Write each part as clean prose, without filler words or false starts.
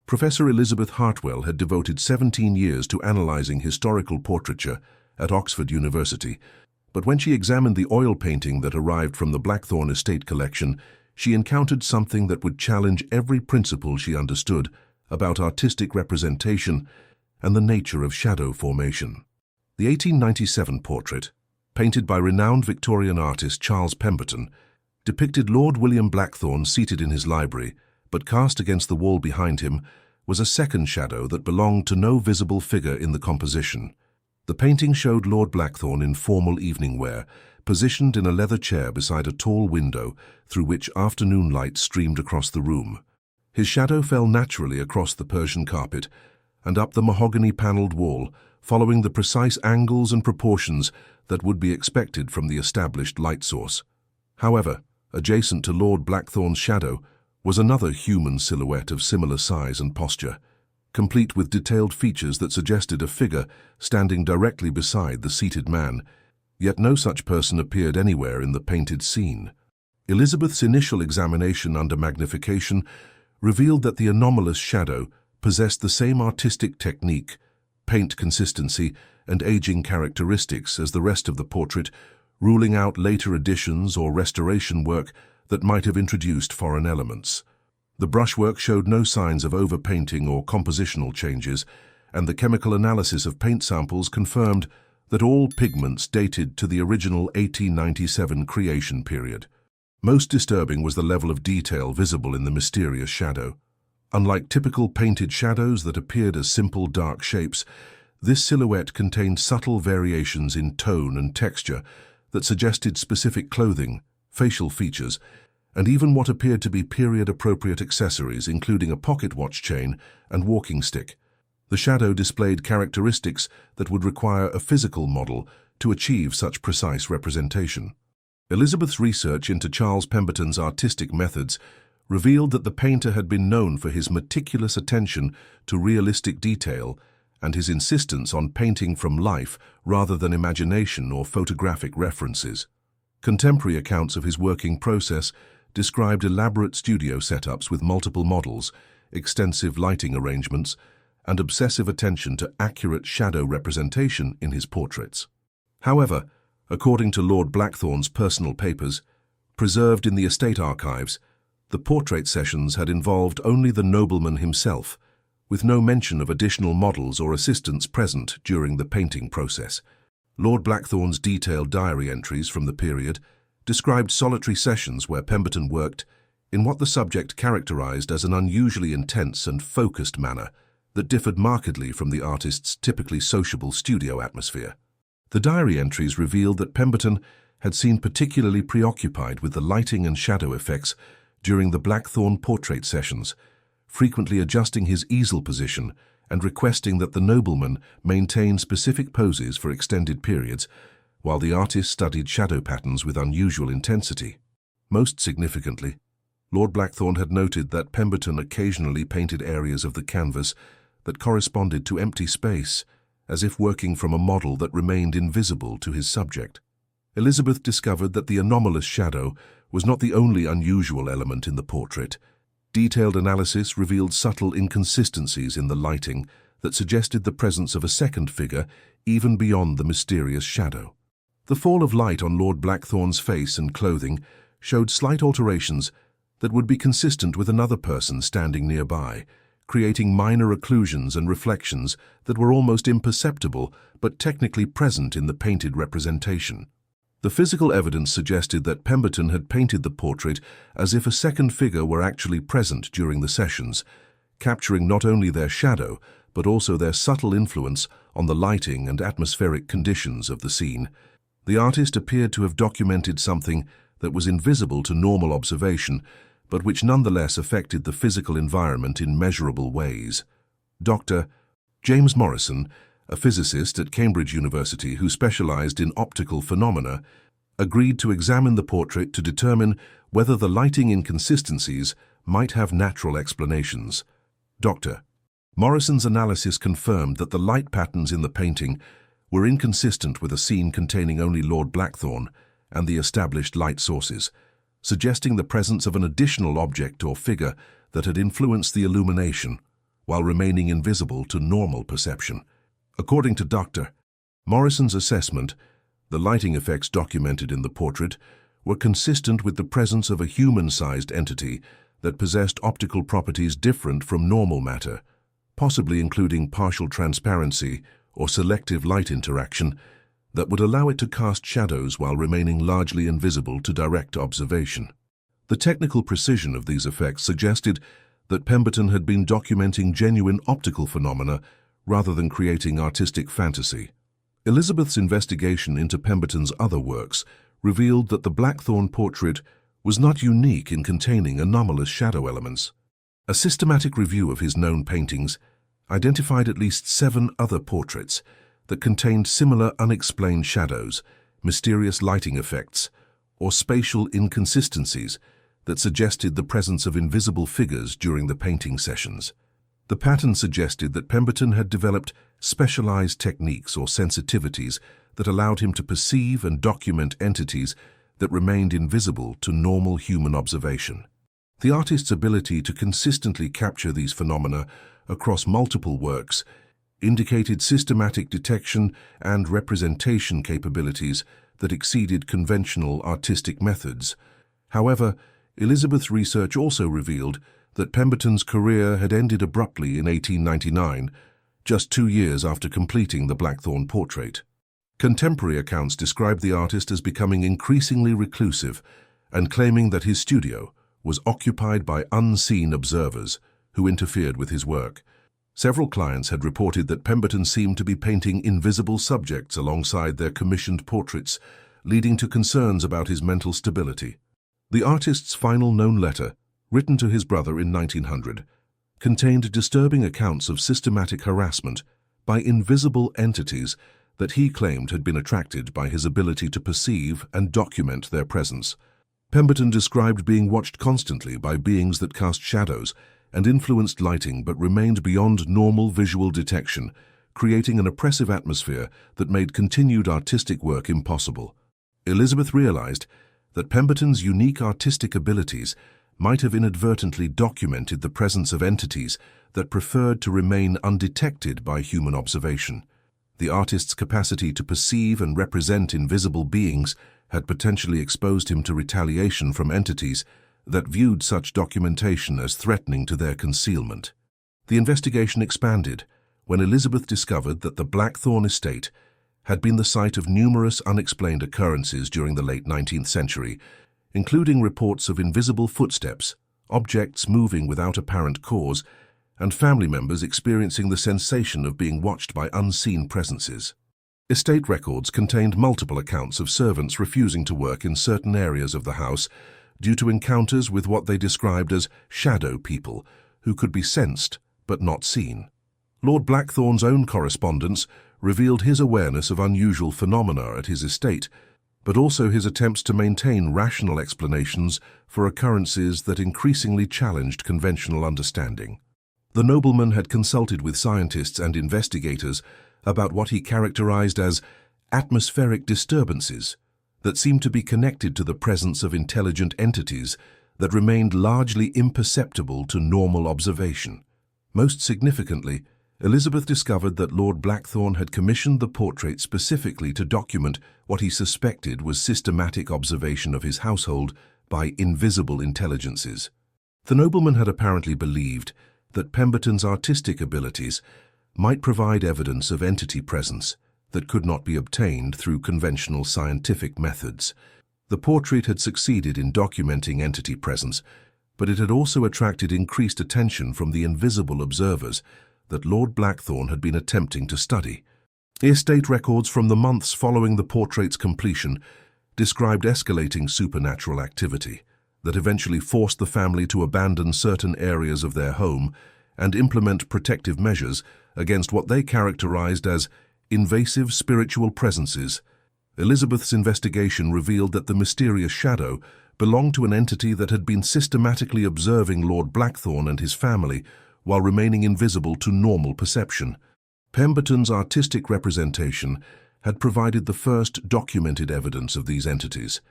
Professor Elizabeth Hartwell had devoted 17 years to analyzing historical portraiture at Oxford University, but when she examined the oil painting that arrived from the Blackthorn Estate collection, she encountered something that would challenge every principle she understood about artistic representation and the nature of shadow formation. The 1897 portrait, painted by renowned Victorian artist Charles Pemberton, depicted Lord William Blackthorn seated in his library, but cast against the wall behind him was a second shadow that belonged to no visible figure in the composition. The painting showed Lord Blackthorn in formal evening wear, positioned in a leather chair beside a tall window through which afternoon light streamed across the room. His shadow fell naturally across the Persian carpet and up the mahogany-panelled wall, following the precise angles and proportions that would be expected from the established light source. However, adjacent to Lord Blackthorn's shadow was another human silhouette of similar size and posture, complete with detailed features that suggested a figure standing directly beside the seated man, yet no such person appeared anywhere in the painted scene. Elizabeth's initial examination under magnification revealed that the anomalous shadow possessed the same artistic technique, paint consistency, and aging characteristics as the rest of the portrait, ruling out later additions or restoration work that might have introduced foreign elements. The brushwork showed no signs of overpainting or compositional changes, and the chemical analysis of paint samples confirmed that all pigments dated to the original 1897 creation period. Most disturbing was the level of detail visible in the mysterious shadow. Unlike typical painted shadows that appeared as simple dark shapes, this silhouette contained subtle variations in tone and texture that suggested specific clothing, facial features, and even what appeared to be period-appropriate accessories, including a pocket watch chain and walking stick. The shadow displayed characteristics that would require a physical model to achieve such precise representation. Elizabeth's research into Charles Pemberton's artistic methods revealed that the painter had been known for his meticulous attention to realistic detail and his insistence on painting from life rather than imagination or photographic references. Contemporary accounts of his working process described elaborate studio setups with multiple models, extensive lighting arrangements, and obsessive attention to accurate shadow representation in his portraits. However, according to Lord Blackthorn's personal papers, preserved in the estate archives, the portrait sessions had involved only the nobleman himself, with no mention of additional models or assistants present during the painting process. Lord Blackthorn's detailed diary entries from the period described solitary sessions where Pemberton worked in what the subject characterized as an unusually intense and focused manner that differed markedly from the artist's typically sociable studio atmosphere. The diary entries revealed that Pemberton had seemed particularly preoccupied with the lighting and shadow effects during the Blackthorn portrait sessions, frequently adjusting his easel position and requesting that the nobleman maintain specific poses for extended periods, while the artist studied shadow patterns with unusual intensity. Most significantly, Lord Blackthorn had noted that Pemberton occasionally painted areas of the canvas that corresponded to empty space, as if working from a model that remained invisible to his subject. Elizabeth discovered that the anomalous shadow was not the only unusual element in the portrait. Detailed analysis revealed subtle inconsistencies in the lighting that suggested the presence of a second figure even beyond the mysterious shadow. The fall of light on Lord Blackthorn's face and clothing showed slight alterations that would be consistent with another person standing nearby, creating minor occlusions and reflections that were almost imperceptible but technically present in the painted representation. The physical evidence suggested that Pemberton had painted the portrait as if a second figure were actually present during the sessions, capturing not only their shadow but also their subtle influence on the lighting and atmospheric conditions of the scene. The artist appeared to have documented something that was invisible to normal observation, but which nonetheless affected the physical environment in measurable ways. Dr. James Morrison, a physicist at Cambridge University who specialized in optical phenomena, agreed to examine the portrait to determine whether the lighting inconsistencies might have natural explanations. Dr. Morrison's analysis confirmed that the light patterns in the painting were inconsistent with a scene containing only Lord Blackthorn and the established light sources, suggesting the presence of an additional object or figure that had influenced the illumination. while remaining invisible to normal perception. According to Dr. Morrison's assessment, the lighting effects documented in the portrait were consistent with the presence of a human-sized entity that possessed optical properties different from normal matter, possibly including partial transparency or selective light interaction that would allow it to cast shadows while remaining largely invisible to direct observation. The technical precision of these effects suggested that Pemberton had been documenting genuine optical phenomena rather than creating artistic fantasy. Elizabeth's investigation into Pemberton's other works revealed that the Blackthorn portrait was not unique in containing anomalous shadow elements. A systematic review of his known paintings identified at least 7 other portraits that contained similar unexplained shadows, mysterious lighting effects, or spatial inconsistencies that suggested the presence of invisible figures during the painting sessions. The pattern suggested that Pemberton had developed specialized techniques or sensitivities that allowed him to perceive and document entities that remained invisible to normal human observation. The artist's ability to consistently capture these phenomena across multiple works indicated systematic detection and representation capabilities that exceeded conventional artistic methods. However, Elizabeth's research also revealed that Pemberton's career had ended abruptly in 1899, just 2 years after completing the Blackthorn portrait. Contemporary accounts describe the artist as becoming increasingly reclusive and claiming that his studio was occupied by unseen observers who interfered with his work. Several clients had reported that Pemberton seemed to be painting invisible subjects alongside their commissioned portraits, leading to concerns about his mental stability. The artist's final known letter, written to his brother in 1900, contained disturbing accounts of systematic harassment by invisible entities that he claimed had been attracted by his ability to perceive and document their presence. Pemberton described being watched constantly by beings that cast shadows and influenced lighting but remained beyond normal visual detection, creating an oppressive atmosphere that made continued artistic work impossible. Elizabeth realized that Pemberton's unique artistic abilities might have inadvertently documented the presence of entities that preferred to remain undetected by human observation. The artist's capacity to perceive and represent invisible beings had potentially exposed him to retaliation from entities that viewed such documentation as threatening to their concealment. The investigation expanded when Elizabeth discovered that the Blackthorn estate had been the site of numerous unexplained occurrences during the late 19th century, including reports of invisible footsteps, objects moving without apparent cause, and family members experiencing the sensation of being watched by unseen presences. Estate records contained multiple accounts of servants refusing to work in certain areas of the house due to encounters with what they described as shadow people who could be sensed but not seen. Lord Blackthorn's own correspondence revealed his awareness of unusual phenomena at his estate, but also his attempts to maintain rational explanations for occurrences that increasingly challenged conventional understanding. The nobleman had consulted with scientists and investigators about what he characterized as atmospheric disturbances that seemed to be connected to the presence of intelligent entities that remained largely imperceptible to normal observation. Most significantly, Elizabeth discovered that Lord Blackthorn had commissioned the portrait specifically to document what he suspected was systematic observation of his household by invisible intelligences. The nobleman had apparently believed that Pemberton's artistic abilities might provide evidence of entity presence that could not be obtained through conventional scientific methods. The portrait had succeeded in documenting entity presence, but it had also attracted increased attention from the invisible observers that Lord Blackthorn had been attempting to study. Estate records from the months following the portrait's completion described escalating supernatural activity that eventually forced the family to abandon certain areas of their home and implement protective measures against what they characterized as invasive spiritual presences. Elizabeth's investigation revealed that the mysterious shadow belonged to an entity that had been systematically observing Lord Blackthorn and his family while remaining invisible to normal perception. Pemberton's artistic representation had provided the first documented evidence of these entities,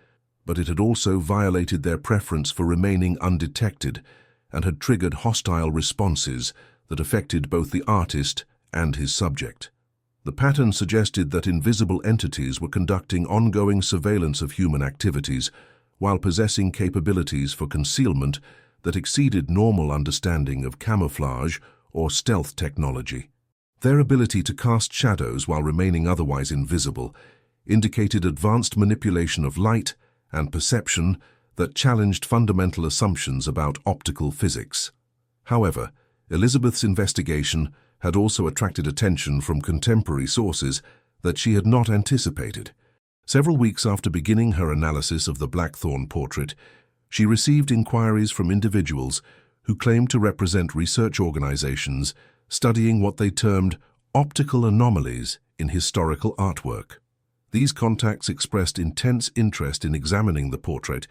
but it had also violated their preference for remaining undetected and had triggered hostile responses that affected both the artist and his subject. The pattern suggested that invisible entities were conducting ongoing surveillance of human activities while possessing capabilities for concealment that exceeded normal understanding of camouflage or stealth technology. Their ability to cast shadows while remaining otherwise invisible indicated advanced manipulation of light and perception that challenged fundamental assumptions about optical physics. However, Elizabeth's investigation had also attracted attention from contemporary sources that she had not anticipated. Several weeks after beginning her analysis of the Blackthorn portrait, she received inquiries from individuals who claimed to represent research organizations studying what they termed optical anomalies in historical artwork. These contacts expressed intense interest in examining the portrait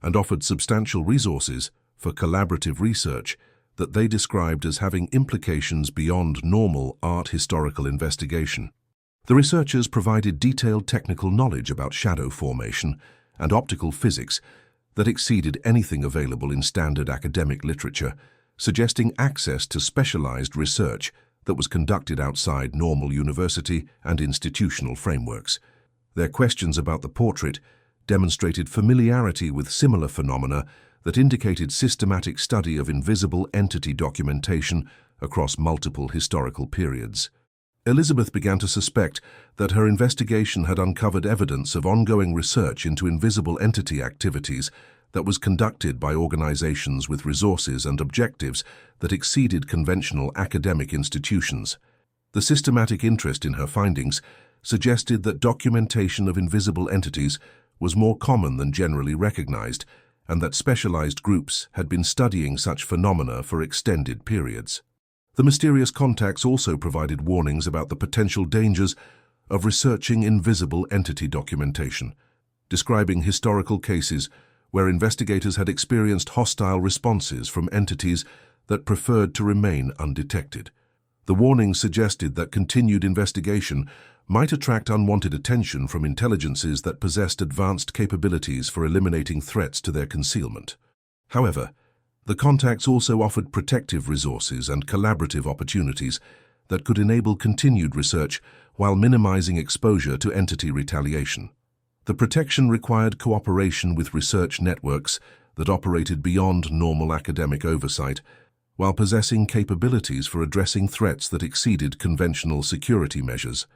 and offered substantial resources for collaborative research that they described as having implications beyond normal art historical investigation. The researchers provided detailed technical knowledge about shadow formation and optical physics that exceeded anything available in standard academic literature, suggesting access to specialized research that was conducted outside normal university and institutional frameworks. Their questions about the portrait demonstrated familiarity with similar phenomena that indicated systematic study of invisible entity documentation across multiple historical periods. Elizabeth began to suspect that her investigation had uncovered evidence of ongoing research into invisible entity activities that was conducted by organizations with resources and objectives that exceeded conventional academic institutions. The systematic interest in her findings suggested that documentation of invisible entities was more common than generally recognized, and that specialized groups had been studying such phenomena for extended periods. The mysterious contacts also provided warnings about the potential dangers of researching invisible entity documentation, describing historical cases where investigators had experienced hostile responses from entities that preferred to remain undetected. The warnings suggested that continued investigation might attract unwanted attention from intelligences that possessed advanced capabilities for eliminating threats to their concealment. However, the contacts also offered protective resources and collaborative opportunities that could enable continued research while minimizing exposure to entity retaliation. The protection required cooperation with research networks that operated beyond normal academic oversight, while possessing capabilities for addressing threats that exceeded conventional security measures.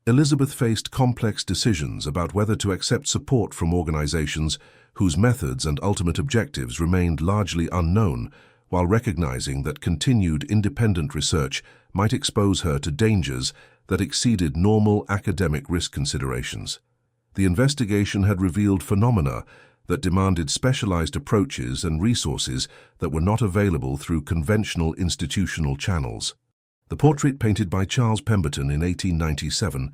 Elizabeth faced complex decisions about whether to accept support from organizations whose methods and ultimate objectives remained largely unknown, while recognizing that continued independent research might expose her to dangers that exceeded normal academic risk considerations. The investigation had revealed phenomena that demanded specialized approaches and resources that were not available through conventional institutional channels. The portrait painted by Charles Pemberton in 1897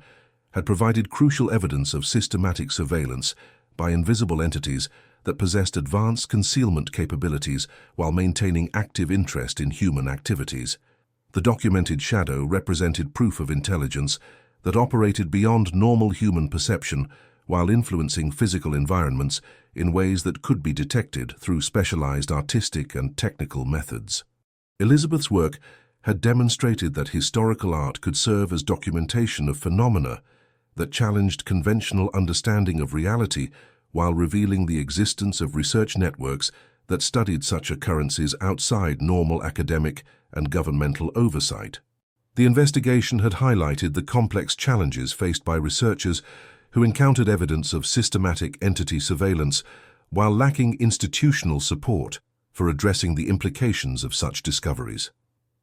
had provided crucial evidence of systematic surveillance by invisible entities that possessed advanced concealment capabilities while maintaining active interest in human activities. The documented shadow represented proof of intelligence that operated beyond normal human perception while influencing physical environments in ways that could be detected through specialized artistic and technical methods. Elizabeth's work had demonstrated that historical art could serve as documentation of phenomena that challenged conventional understanding of reality while revealing the existence of research networks that studied such occurrences outside normal academic and governmental oversight. The investigation had highlighted the complex challenges faced by researchers who encountered evidence of systematic entity surveillance while lacking institutional support for addressing the implications of such discoveries.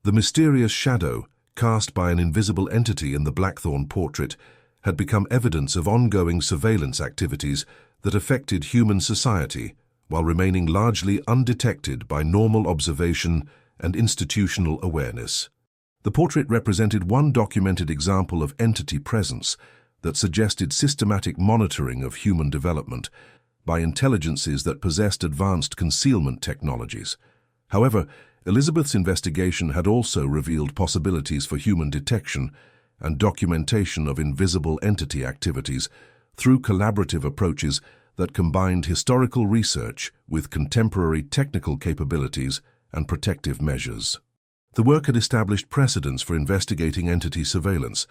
The mysterious shadow cast by an invisible entity in the Blackthorn portrait had become evidence of ongoing surveillance activities that affected human society while remaining largely undetected by normal observation and institutional awareness. The portrait represented one documented example of entity presence that suggested systematic monitoring of human development by intelligences that possessed advanced concealment technologies. However, Elizabeth's investigation had also revealed possibilities for human detection and documentation of invisible entity activities through collaborative approaches that combined historical research with contemporary technical capabilities and protective measures. The work had established precedents for investigating entity surveillance,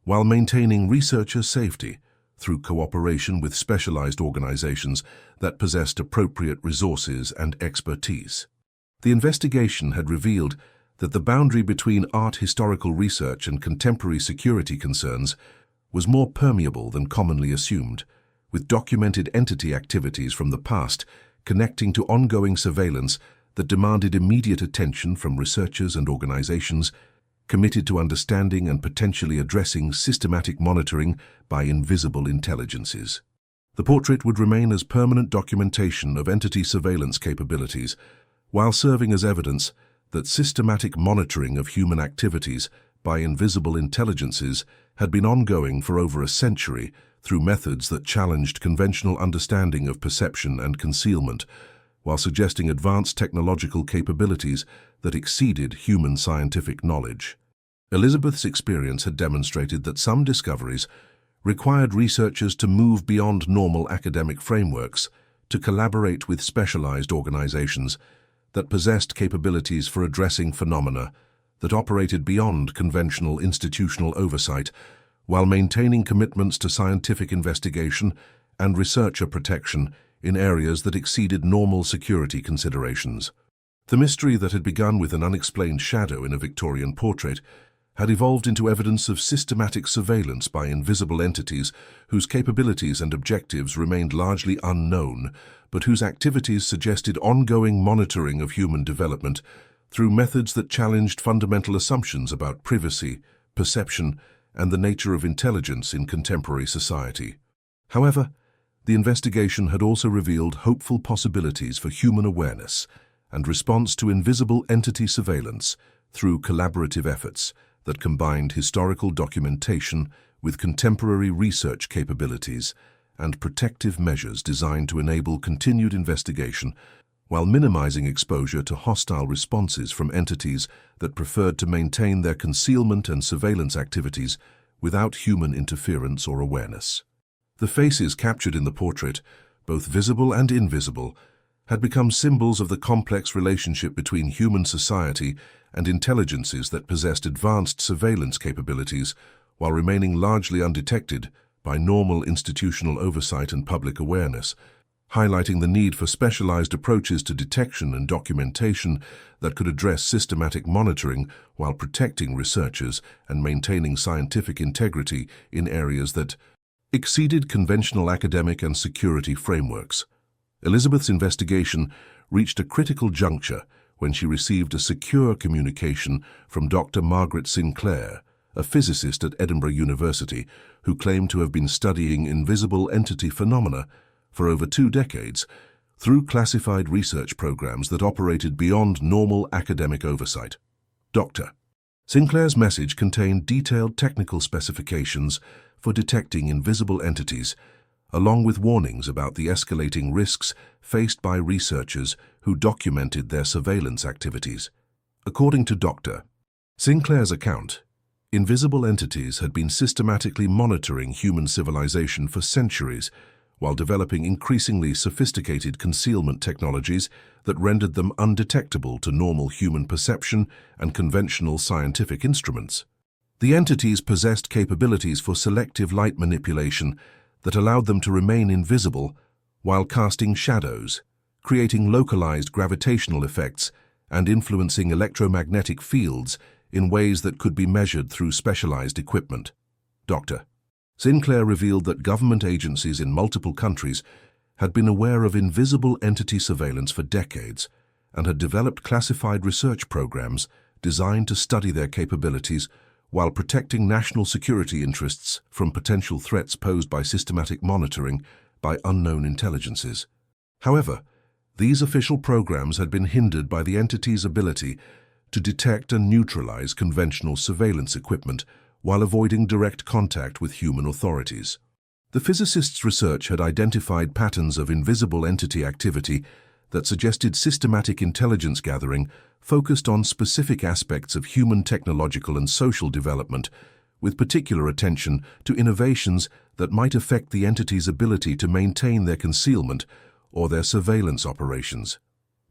while maintaining researcher safety through cooperation with specialized organizations that possessed appropriate resources and expertise. The investigation had revealed that the boundary between art historical research and contemporary security concerns was more permeable than commonly assumed, with documented entity activities from the past connecting to ongoing surveillance that demanded immediate attention from researchers and organizations committed to understanding and potentially addressing systematic monitoring by invisible intelligences. The portrait would remain as permanent documentation of entity surveillance capabilities, while serving as evidence that systematic monitoring of human activities by invisible intelligences had been ongoing for over a century through methods that challenged conventional understanding of perception and concealment, while suggesting advanced technological capabilities that exceeded human scientific knowledge. Elizabeth's experience had demonstrated that some discoveries required researchers to move beyond normal academic frameworks to collaborate with specialized organizations that possessed capabilities for addressing phenomena that operated beyond conventional institutional oversight, while maintaining commitments to scientific investigation and researcher protection in areas that exceeded normal security considerations. The mystery that had begun with an unexplained shadow in a Victorian portrait had evolved into evidence of systematic surveillance by invisible entities whose capabilities and objectives remained largely unknown, but whose activities suggested ongoing monitoring of human development through methods that challenged fundamental assumptions about privacy, perception, and the nature of intelligence in contemporary society. However, the investigation had also revealed hopeful possibilities for human awareness and response to invisible entity surveillance through collaborative efforts that combined historical documentation with contemporary research capabilities and protective measures designed to enable continued investigation while minimizing exposure to hostile responses from entities that preferred to maintain their concealment and surveillance activities without human interference or awareness. The faces captured in the portrait, both visible and invisible, had become symbols of the complex relationship between human society and intelligences that possessed advanced surveillance capabilities while remaining largely undetected by normal institutional oversight and public awareness, highlighting the need for specialized approaches to detection and documentation that could address systematic monitoring while protecting researchers and maintaining scientific integrity in areas that exceeded conventional academic and security frameworks. Elizabeth's investigation reached a critical juncture when she received a secure communication from Dr. Margaret Sinclair, a physicist at Edinburgh University who claimed to have been studying invisible entity phenomena for over 2 decades through classified research programs that operated beyond normal academic oversight. Dr. Sinclair's message contained detailed technical specifications for detecting invisible entities, along with warnings about the escalating risks faced by researchers who documented their surveillance activities. According to Dr. Sinclair's account, invisible entities had been systematically monitoring human civilization for centuries, while developing increasingly sophisticated concealment technologies that rendered them undetectable to normal human perception and conventional scientific instruments. The entities possessed capabilities for selective light manipulation that allowed them to remain invisible while casting shadows, creating localized gravitational effects and influencing electromagnetic fields in ways that could be measured through specialized equipment. Dr. Sinclair revealed that government agencies in multiple countries had been aware of invisible entity surveillance for decades and had developed classified research programs designed to study their capabilities while protecting national security interests from potential threats posed by systematic monitoring by unknown intelligences. However, these official programs had been hindered by the entity's ability to detect and neutralize conventional surveillance equipment while avoiding direct contact with human authorities. The physicist's research had identified patterns of invisible entity activity that suggested systematic intelligence gathering focused on specific aspects of human technological and social development, with particular attention to innovations that might affect the entity's ability to maintain their concealment or their surveillance operations.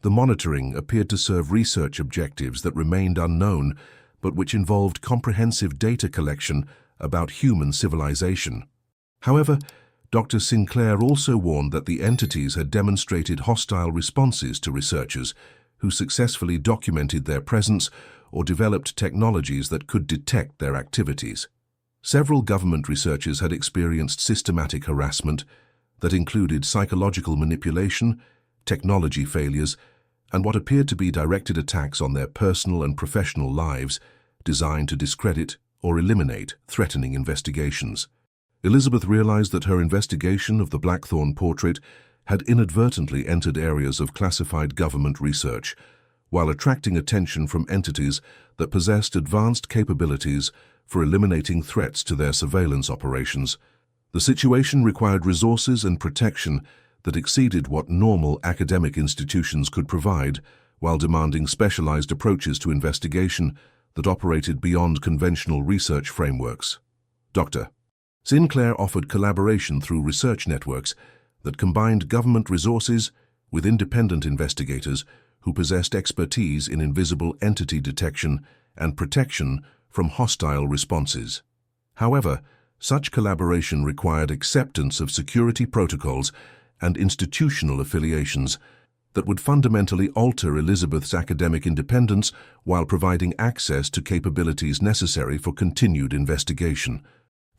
The monitoring appeared to serve research objectives that remained unknown, but which involved comprehensive data collection about human civilization. However, Dr. Sinclair also warned that the entities had demonstrated hostile responses to researchers who successfully documented their presence or developed technologies that could detect their activities. Several government researchers had experienced systematic harassment that included psychological manipulation, technology failures, and what appeared to be directed attacks on their personal and professional lives designed to discredit or eliminate threatening investigations. Elizabeth realized that her investigation of the Blackthorn portrait had inadvertently entered areas of classified government research, while attracting attention from entities that possessed advanced capabilities for eliminating threats to their surveillance operations. The situation required resources and protection that exceeded what normal academic institutions could provide, while demanding specialized approaches to investigation that operated beyond conventional research frameworks. Dr. Sinclair offered collaboration through research networks that combined government resources with independent investigators who possessed expertise in invisible entity detection and protection from hostile responses. However, such collaboration required acceptance of security protocols and institutional affiliations that would fundamentally alter Elizabeth's academic independence while providing access to capabilities necessary for continued investigation.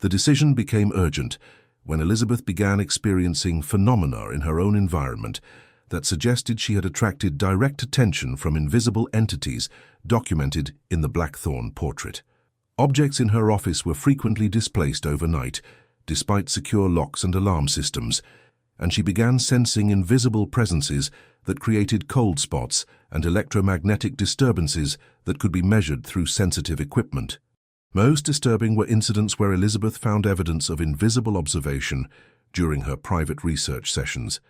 The decision became urgent when Elizabeth began experiencing phenomena in her own environment that suggested she had attracted direct attention from invisible entities documented in the Blackthorn portrait. Objects in her office were frequently displaced overnight, despite secure locks and alarm systems, and she began sensing invisible presences that created cold spots and electromagnetic disturbances that could be measured through sensitive equipment. Most disturbing were incidents where Elizabeth found evidence of invisible observation during her private research sessions,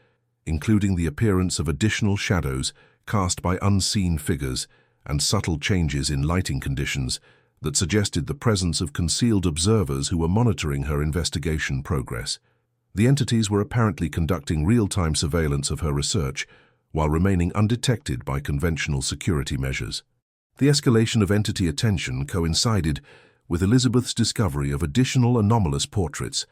including the appearance of additional shadows cast by unseen figures and subtle changes in lighting conditions that suggested the presence of concealed observers who were monitoring her investigation progress. The entities were apparently conducting real-time surveillance of her research while remaining undetected by conventional security measures. The escalation of entity attention coincided with Elizabeth's discovery of additional anomalous portraits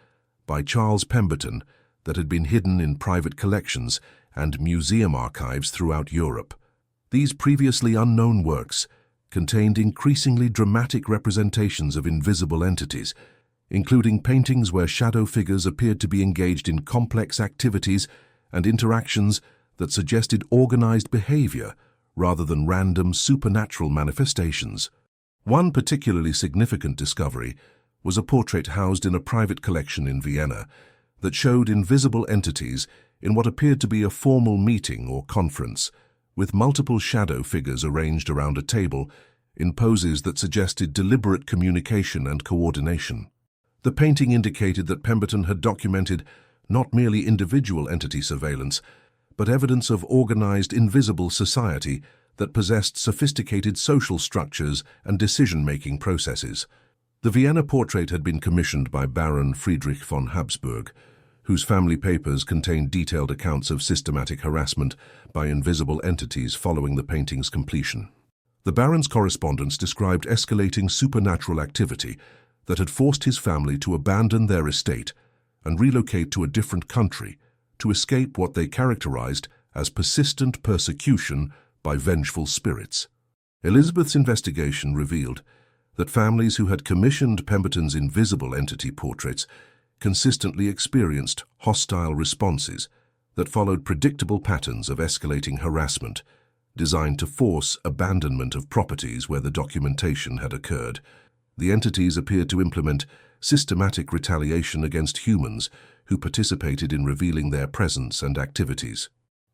by Charles Pemberton that had been hidden in private collections and museum archives throughout Europe. These previously unknown works contained increasingly dramatic representations of invisible entities, including paintings where shadow figures appeared to be engaged in complex activities and interactions that suggested organized behavior rather than random supernatural manifestations. One particularly significant discovery was a portrait housed in a private collection in Vienna that showed invisible entities in what appeared to be a formal meeting or conference, with multiple shadow figures arranged around a table in poses that suggested deliberate communication and coordination. The painting indicated that Pemberton had documented not merely individual entity surveillance, but evidence of organized invisible society that possessed sophisticated social structures and decision-making processes. The Vienna portrait had been commissioned by Baron Friedrich von Habsburg, whose family papers contained detailed accounts of systematic harassment by invisible entities following the painting's completion. The Baron's correspondence described escalating supernatural activity that had forced his family to abandon their estate and relocate to a different country to escape what they characterized as persistent persecution by vengeful spirits. Elizabeth's investigation revealed that families who had commissioned Pemberton's invisible entity portraits consistently experienced hostile responses that followed predictable patterns of escalating harassment designed to force abandonment of properties where the documentation had occurred. The entities appeared to implement systematic retaliation against humans who participated in revealing their presence and activities.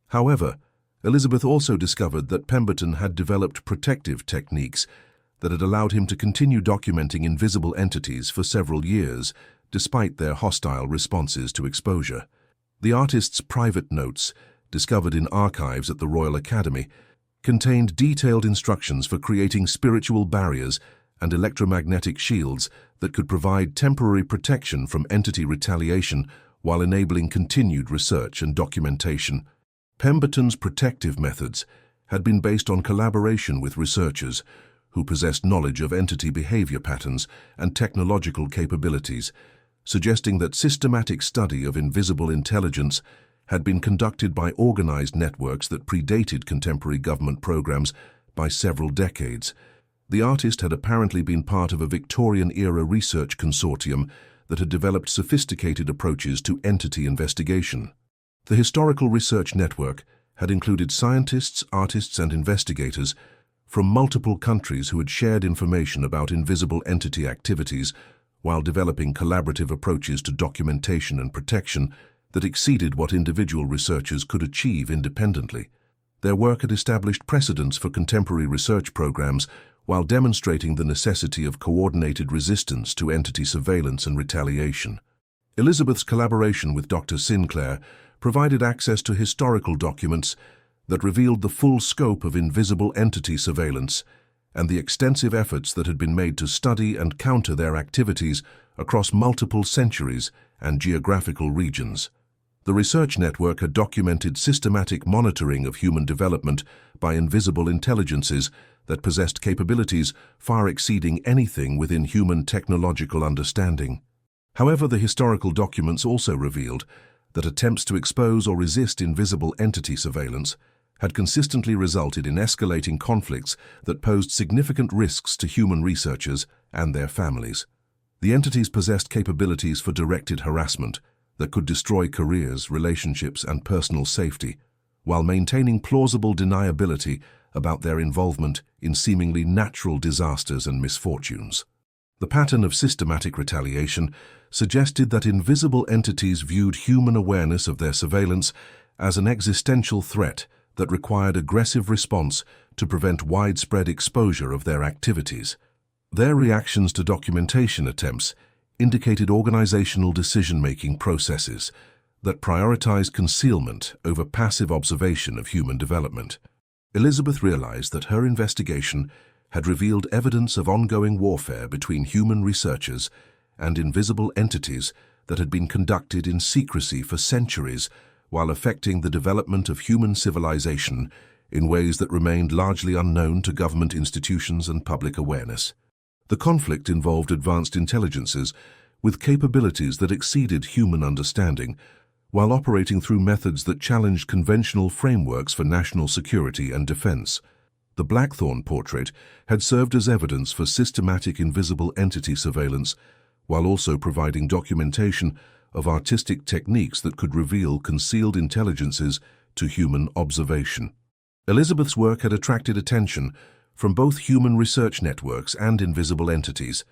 However, Elizabeth also discovered that Pemberton had developed protective techniques that had allowed him to continue documenting invisible entities for several years, despite their hostile responses to exposure. The artist's private notes, discovered in archives at the Royal Academy, contained detailed instructions for creating spiritual barriers and electromagnetic shields that could provide temporary protection from entity retaliation while enabling continued research and documentation. Pemberton's protective methods had been based on collaboration with researchers who possessed knowledge of entity behavior patterns and technological capabilities, suggesting that systematic study of invisible intelligence had been conducted by organized networks that predated contemporary government programs by several decades. The artist had apparently been part of a Victorian-era research consortium that had developed sophisticated approaches to entity investigation. The Historical Research Network had included scientists, artists, and investigators from multiple countries who had shared information about invisible entity activities while developing collaborative approaches to documentation and protection that exceeded what individual researchers could achieve independently. Their work had established precedents for contemporary research programs while demonstrating the necessity of coordinated resistance to entity surveillance and retaliation. Elizabeth's collaboration with Dr. Sinclair provided access to historical documents that revealed the full scope of invisible entity surveillance and the extensive efforts that had been made to study and counter their activities across multiple centuries and geographical regions. The research network had documented systematic monitoring of human development by invisible intelligences that possessed capabilities far exceeding anything within human technological understanding. However, the historical documents also revealed that attempts to expose or resist invisible entity surveillance had consistently resulted in escalating conflicts that posed significant risks to human researchers and their families. The entities possessed capabilities for directed harassment that could destroy careers, relationships, and personal safety, while maintaining plausible deniability about their involvement in seemingly natural disasters and misfortunes. The pattern of systematic retaliation suggested that invisible entities viewed human awareness of their surveillance as an existential threat that required aggressive response to prevent widespread exposure of their activities. Their reactions to documentation attempts indicated organizational decision-making processes that prioritized concealment over passive observation of human development. Elizabeth realized that her investigation had revealed evidence of ongoing warfare between human researchers and invisible entities that had been conducted in secrecy for centuries while affecting the development of human civilization in ways that remained largely unknown to government institutions and public awareness. The conflict involved advanced intelligences with capabilities that exceeded human understanding, while operating through methods that challenged conventional frameworks for national security and defense. The Blackthorn portrait had served as evidence for systematic invisible entity surveillance, while also providing documentation of artistic techniques that could reveal concealed intelligences to human observation. Elizabeth's work had attracted attention from both human research networks and invisible entities,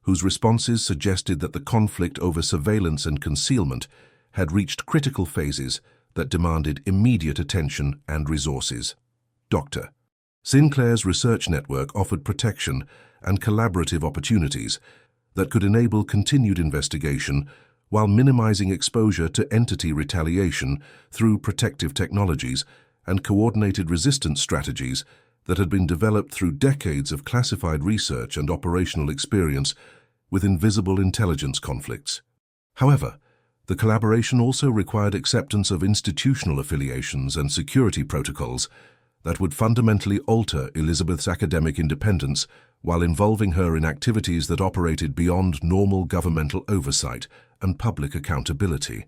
whose responses suggested that the conflict over surveillance and concealment had reached critical phases that demanded immediate attention and resources. Dr. Sinclair's research network offered protection and collaborative opportunities that could enable continued investigation while minimizing exposure to entity retaliation through protective technologies and coordinated resistance strategies that had been developed through decades of classified research and operational experience with invisible intelligence conflicts. However, the collaboration also required acceptance of institutional affiliations and security protocols that would fundamentally alter Elizabeth's academic independence while involving her in activities that operated beyond normal governmental oversight and public accountability.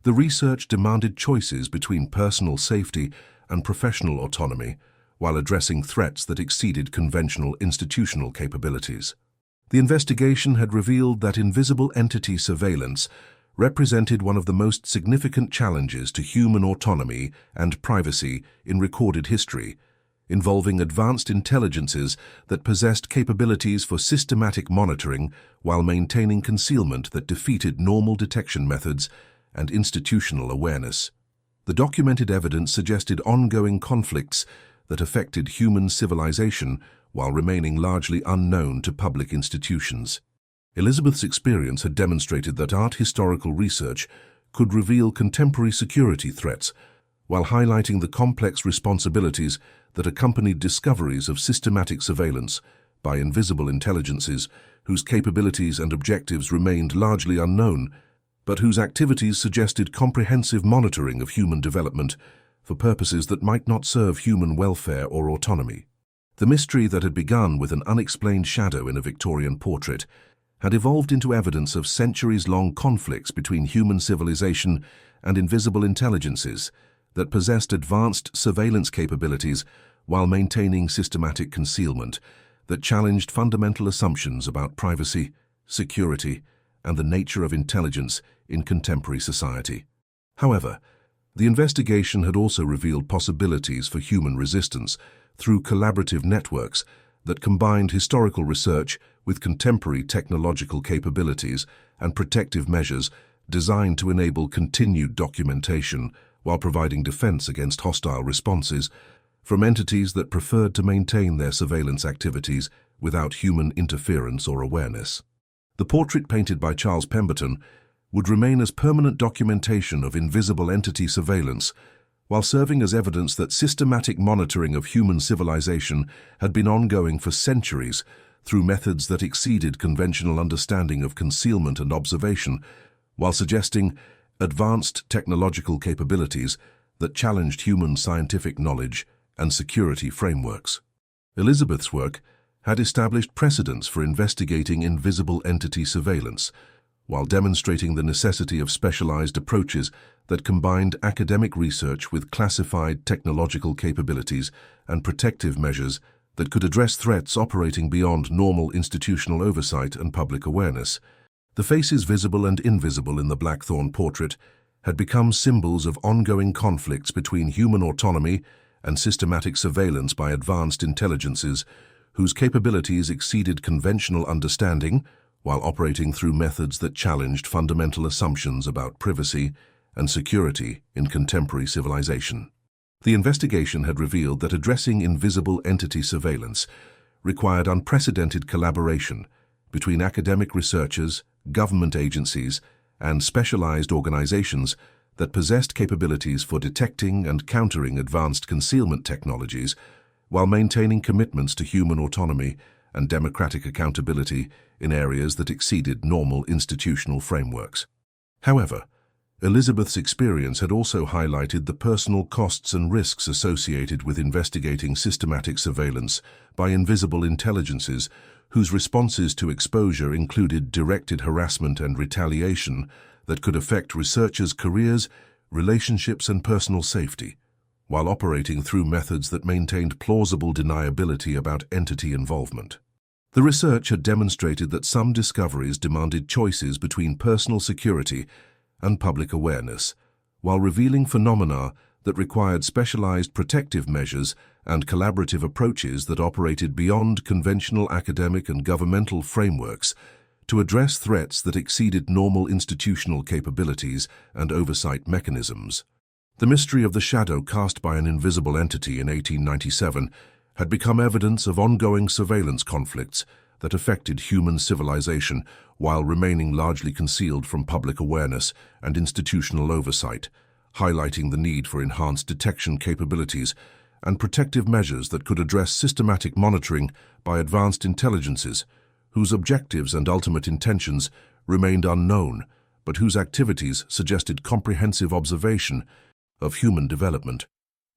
The research demanded choices between personal safety and professional autonomy, while addressing threats that exceeded conventional institutional capabilities. The investigation had revealed that invisible entity surveillance represented one of the most significant challenges to human autonomy and privacy in recorded history, involving advanced intelligences that possessed capabilities for systematic monitoring while maintaining concealment that defeated normal detection methods and institutional awareness. The documented evidence suggested ongoing conflicts that affected human civilization while remaining largely unknown to public institutions. Elizabeth's experience had demonstrated that art historical research could reveal contemporary security threats while highlighting the complex responsibilities that accompanied discoveries of systematic surveillance by invisible intelligences whose capabilities and objectives remained largely unknown, but whose activities suggested comprehensive monitoring of human development for purposes that might not serve human welfare or autonomy. The mystery that had begun with an unexplained shadow in a Victorian portrait had evolved into evidence of centuries-long conflicts between human civilization and invisible intelligences that possessed advanced surveillance capabilities while maintaining systematic concealment that challenged fundamental assumptions about privacy, security, and the nature of intelligence in contemporary society. However, the investigation had also revealed possibilities for human resistance through collaborative networks that combined historical research with contemporary technological capabilities and protective measures designed to enable continued documentation while providing defense against hostile responses from entities that preferred to maintain their surveillance activities without human interference or awareness. The portrait painted by Charles Pemberton would remain as permanent documentation of invisible entity surveillance, while serving as evidence that systematic monitoring of human civilization had been ongoing for centuries through methods that exceeded conventional understanding of concealment and observation, while suggesting advanced technological capabilities that challenged human scientific knowledge and security frameworks. Elizabeth's work had established precedents for investigating invisible entity surveillance, while demonstrating the necessity of specialized approaches that combined academic research with classified technological capabilities and protective measures that could address threats operating beyond normal institutional oversight and public awareness. The faces visible and invisible in the Blackthorn portrait had become symbols of ongoing conflicts between human autonomy and systematic surveillance by advanced intelligences whose capabilities exceeded conventional understanding while operating through methods that challenged fundamental assumptions about privacy and security in contemporary civilization. The investigation had revealed that addressing invisible entity surveillance required unprecedented collaboration between academic researchers, government agencies, and specialized organizations that possessed capabilities for detecting and countering advanced concealment technologies while maintaining commitments to human autonomy and democratic accountability in areas that exceeded normal institutional frameworks. However, Elizabeth's experience had also highlighted the personal costs and risks associated with investigating systematic surveillance by invisible intelligences whose responses to exposure included directed harassment and retaliation that could affect researchers' careers, relationships, and personal safety, while operating through methods that maintained plausible deniability about entity involvement. The research had demonstrated that some discoveries demanded choices between personal security and public awareness, while revealing phenomena that required specialized protective measures and collaborative approaches that operated beyond conventional academic and governmental frameworks to address threats that exceeded normal institutional capabilities and oversight mechanisms. The mystery of the shadow cast by an invisible entity in 1897 had become evidence of ongoing surveillance conflicts that affected human civilization while remaining largely concealed from public awareness and institutional oversight, highlighting the need for enhanced detection capabilities and protective measures that could address systematic monitoring by advanced intelligences whose objectives and ultimate intentions remained unknown, but whose activities suggested comprehensive observation of human development.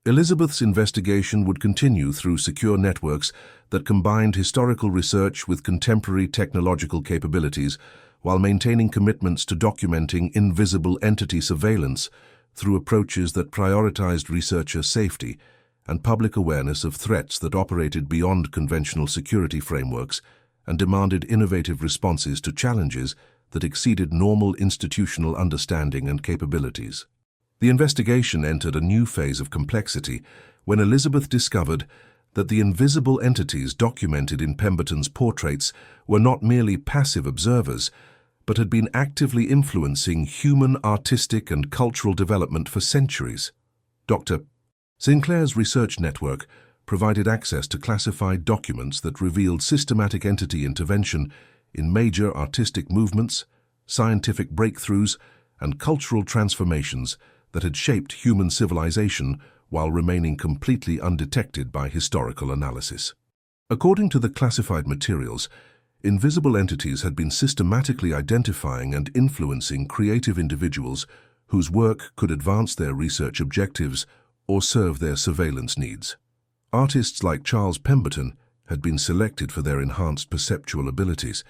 Elizabeth's investigation would continue through secure networks that combined historical research with contemporary technological capabilities while maintaining commitments to documenting invisible entity surveillance through approaches that prioritized researcher safety and public awareness of threats that operated beyond conventional security frameworks and demanded innovative responses to challenges that exceeded normal institutional understanding and capabilities. The investigation entered a new phase of complexity when Elizabeth discovered that the invisible entities documented in Pemberton's portraits were not merely passive observers, but had been actively influencing human artistic and cultural development for centuries. Dr. Sinclair's research network provided access to classified documents that revealed systematic entity intervention in major artistic movements, scientific breakthroughs, and cultural transformations that had shaped human civilization while remaining completely undetected by historical analysis. According to the classified materials, invisible entities had been systematically identifying and influencing creative individuals whose work could advance their research objectives or serve their surveillance needs. Artists like Charles Pemberton had been selected for their enhanced perceptual abilities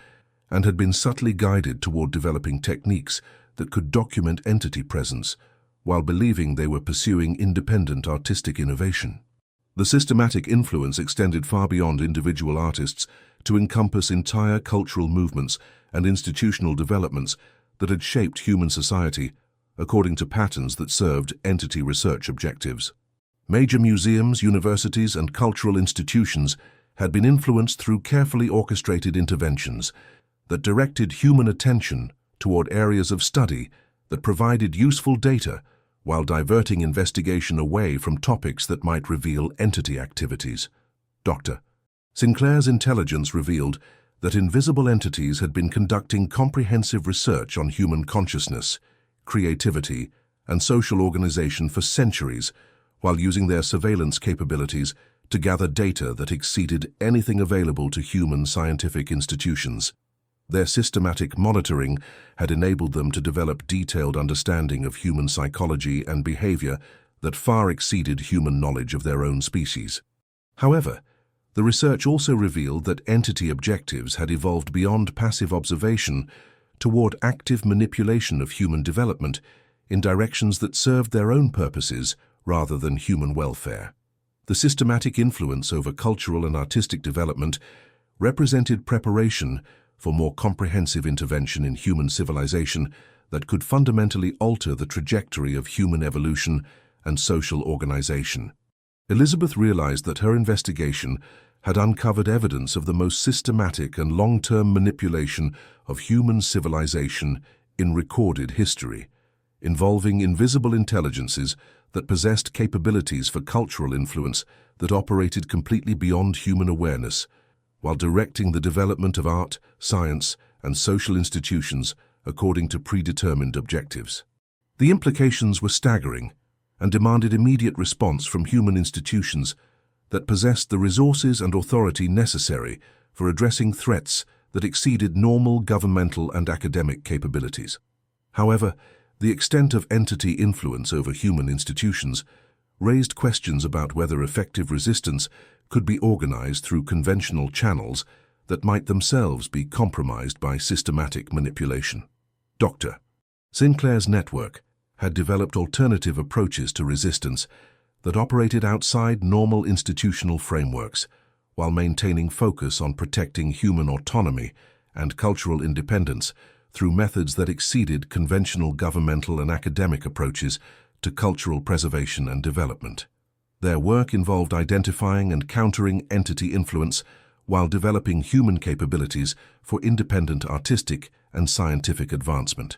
and had been subtly guided toward developing techniques that could document entity presence while believing they were pursuing independent artistic innovation. The systematic influence extended far beyond individual artists to encompass entire cultural movements and institutional developments that had shaped human society according to patterns that served entity research objectives. Major museums, universities, and cultural institutions had been influenced through carefully orchestrated interventions that directed human attention toward areas of study that provided useful data while diverting investigation away from topics that might reveal entity activities. Dr. Sinclair's intelligence revealed that invisible entities had been conducting comprehensive research on human consciousness, creativity, and social organization for centuries, while using their surveillance capabilities to gather data that exceeded anything available to human scientific institutions. Their systematic monitoring had enabled them to develop detailed understanding of human psychology and behavior that far exceeded human knowledge of their own species. However, the research also revealed that entity objectives had evolved beyond passive observation toward active manipulation of human development in directions that served their own purposes rather than human welfare. The systematic influence over cultural and artistic development represented preparation for more comprehensive intervention in human civilization that could fundamentally alter the trajectory of human evolution and social organization. Elizabeth realized that her investigation had uncovered evidence of the most systematic and long-term manipulation of human civilization in recorded history, involving invisible intelligences that possessed capabilities for cultural influence that operated completely beyond human awareness, while directing the development of art, science, and social institutions according to predetermined objectives. The implications were staggering and demanded immediate response from human institutions that possessed the resources and authority necessary for addressing threats that exceeded normal governmental and academic capabilities. However, the extent of entity influence over human institutions raised questions about whether effective resistance could be organized through conventional channels that might themselves be compromised by systematic manipulation. Dr. Sinclair's network had developed alternative approaches to resistance that operated outside normal institutional frameworks while maintaining focus on protecting human autonomy and cultural independence through methods that exceeded conventional governmental and academic approaches to cultural preservation and development. Their work involved identifying and countering entity influence while developing human capabilities for independent artistic and scientific advancement.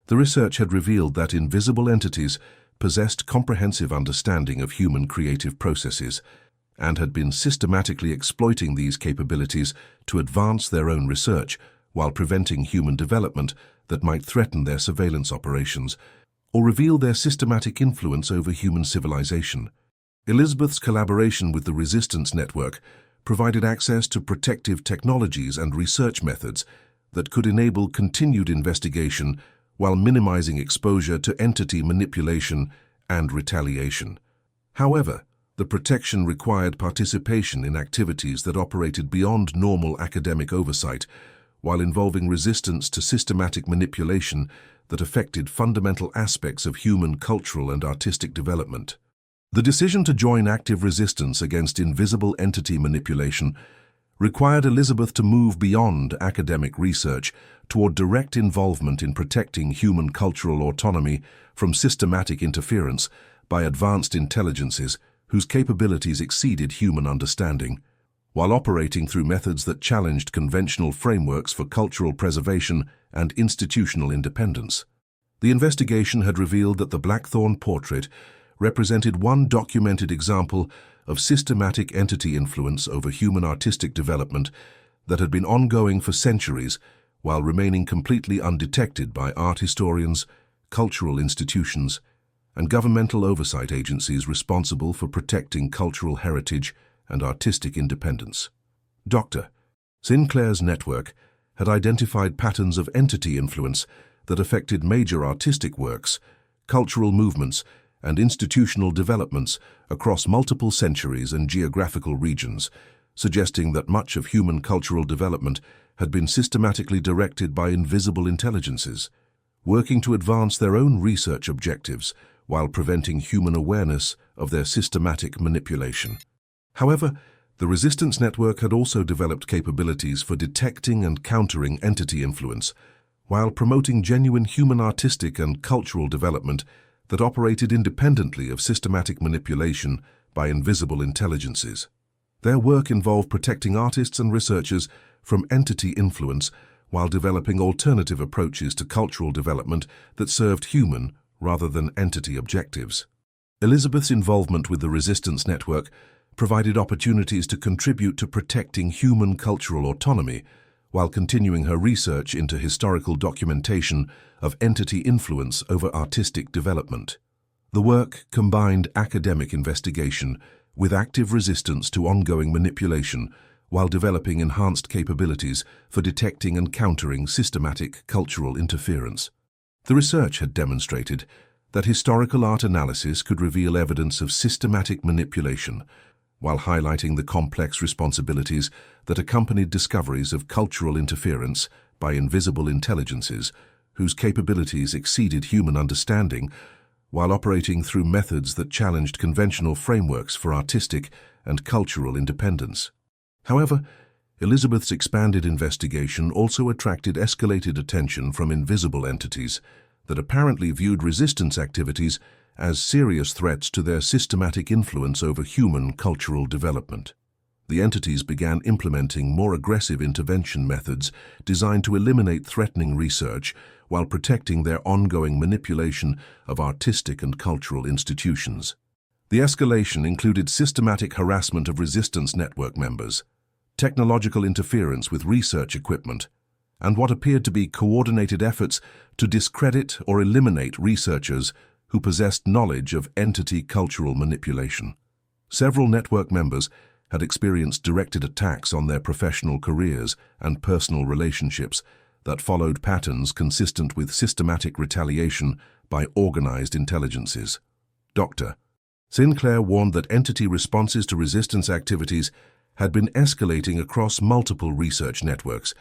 The research had revealed that invisible entities possessed comprehensive understanding of human creative processes and had been systematically exploiting these capabilities to advance their own research while preventing human development that might threaten their surveillance operations or reveal their systematic influence over human civilization. Elizabeth's collaboration with the Resistance Network provided access to protective technologies and research methods that could enable continued investigation while minimizing exposure to entity manipulation and retaliation. However, the protection required participation in activities that operated beyond normal academic oversight, while involving resistance to systematic manipulation that affected fundamental aspects of human cultural and artistic development. The decision to join active resistance against invisible entity manipulation required Elizabeth to move beyond academic research toward direct involvement in protecting human cultural autonomy from systematic interference by advanced intelligences whose capabilities exceeded human understanding, while operating through methods that challenged conventional frameworks for cultural preservation and institutional independence. The investigation had revealed that the Blackthorn portrait represented one documented example of systematic entity influence over human artistic development that had been ongoing for centuries while remaining completely undetected by art historians, cultural institutions, and governmental oversight agencies responsible for protecting cultural heritage and artistic independence. Dr. Sinclair's network had identified patterns of entity influence that affected major artistic works, cultural movements, and institutional developments across multiple centuries and geographical regions, suggesting that much of human cultural development had been systematically directed by invisible intelligences, working to advance their own research objectives while preventing human awareness of their systematic manipulation. However, the resistance network had also developed capabilities for detecting and countering entity influence, while promoting genuine human artistic and cultural development that operated independently of systematic manipulation by invisible intelligences. Their work involved protecting artists and researchers from entity influence while developing alternative approaches to cultural development that served human rather than entity objectives. Elizabeth's involvement with the resistance network provided opportunities to contribute to protecting human cultural autonomy while continuing her research into historical documentation of entity influence over artistic development. The work combined academic investigation with active resistance to ongoing manipulation while developing enhanced capabilities for detecting and countering systematic cultural interference. The research had demonstrated that historical art analysis could reveal evidence of systematic manipulation, while highlighting the complex responsibilities that accompanied discoveries of cultural interference by invisible intelligences whose capabilities exceeded human understanding, while operating through methods that challenged conventional frameworks for artistic and cultural independence. However, Elizabeth's expanded investigation also attracted escalated attention from invisible entities that apparently viewed resistance activities as serious threats to their systematic influence over human cultural development. The entities began implementing more aggressive intervention methods designed to eliminate threatening research while protecting their ongoing manipulation of artistic and cultural institutions. The escalation included systematic harassment of resistance network members, technological interference with research equipment, and what appeared to be coordinated efforts to discredit or eliminate researchers who possessed knowledge of entity cultural manipulation. Several network members had experienced directed attacks on their professional careers and personal relationships that followed patterns consistent with systematic retaliation by organized intelligences. Dr. Sinclair warned that entity responses to resistance activities had been escalating across multiple research networks,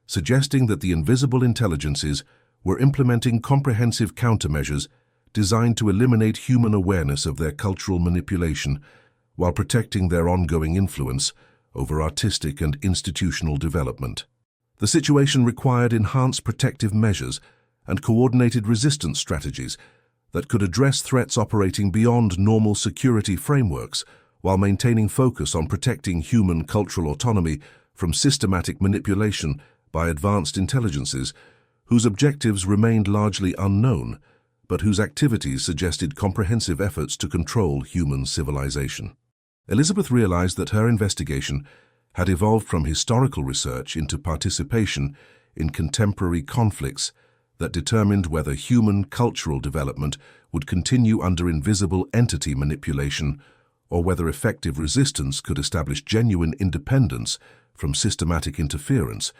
suggesting that the invisible intelligences were implementing comprehensive countermeasures designed to eliminate human awareness of their cultural manipulation while protecting their ongoing influence over artistic and institutional development. The situation required enhanced protective measures and coordinated resistance strategies that could address threats operating beyond normal security frameworks while maintaining focus on protecting human cultural autonomy from systematic manipulation by advanced intelligences whose objectives remained largely unknown, but whose activities suggested comprehensive efforts to control human civilization. Elizabeth realized that her investigation had evolved from historical research into participation in contemporary conflicts that determined whether human cultural development would continue under invisible entity manipulation or whether effective resistance could establish genuine independence from systematic interference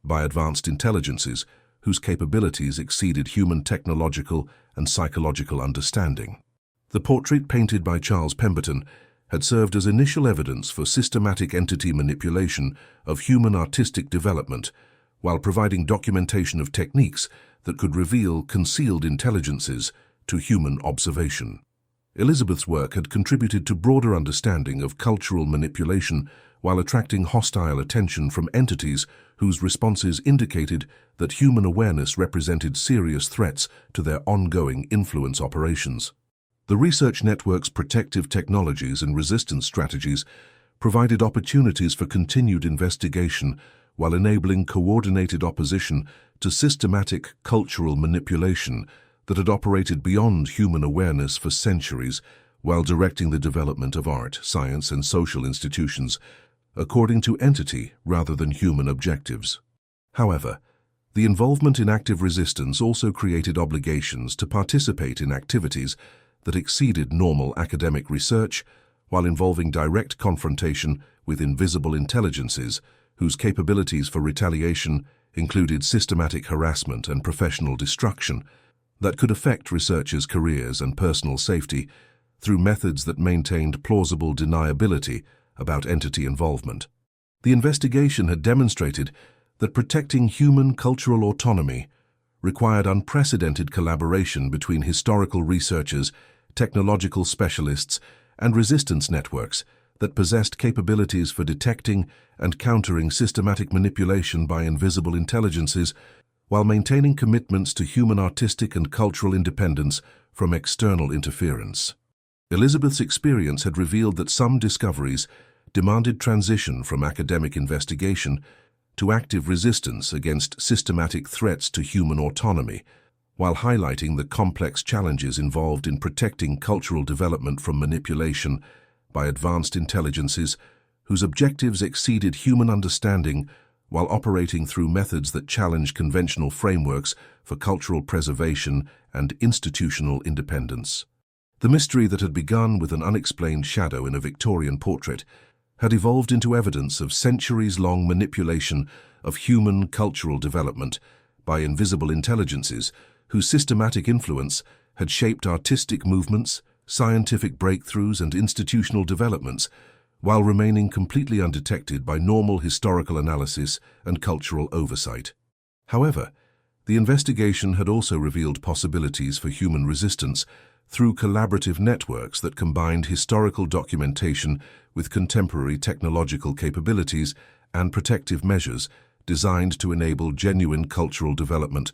by advanced intelligences whose capabilities exceeded human technological and psychological understanding. The portrait painted by Charles Pemberton had served as initial evidence for systematic entity manipulation of human artistic development, while providing documentation of techniques that could reveal concealed intelligences to human observation. Elizabeth's work had contributed to broader understanding of cultural manipulation while attracting hostile attention from entities whose responses indicated that human awareness represented serious threats to their ongoing influence operations. The research network's protective technologies and resistance strategies provided opportunities for continued investigation while enabling coordinated opposition to systematic cultural manipulation that had operated beyond human awareness for centuries while directing the development of art, science, and social institutions according to entity rather than human objectives. However, the involvement in active resistance also created obligations to participate in activities that exceeded normal academic research while involving direct confrontation with invisible intelligences whose capabilities for retaliation included systematic harassment and professional destruction. that could affect researchers' careers and personal safety through methods that maintained plausible deniability about entity involvement. The investigation had demonstrated that protecting human cultural autonomy required unprecedented collaboration between historical researchers, technological specialists, and resistance networks that possessed capabilities for detecting and countering systematic manipulation by invisible intelligences while maintaining commitments to human artistic and cultural independence from external interference. Elizabeth's experience had revealed that some discoveries demanded transition from academic investigation to active resistance against systematic threats to human autonomy, while highlighting the complex challenges involved in protecting cultural development from manipulation by advanced intelligences whose objectives exceeded human understanding while operating through methods that challenge conventional frameworks for cultural preservation and institutional independence. The mystery that had begun with an unexplained shadow in a Victorian portrait had evolved into evidence of centuries-long manipulation of human cultural development by invisible intelligences whose systematic influence had shaped artistic movements, scientific breakthroughs, and institutional developments, while remaining completely undetected by normal historical analysis and cultural oversight. However, the investigation had also revealed possibilities for human resistance through collaborative networks that combined historical documentation with contemporary technological capabilities and protective measures designed to enable genuine cultural development,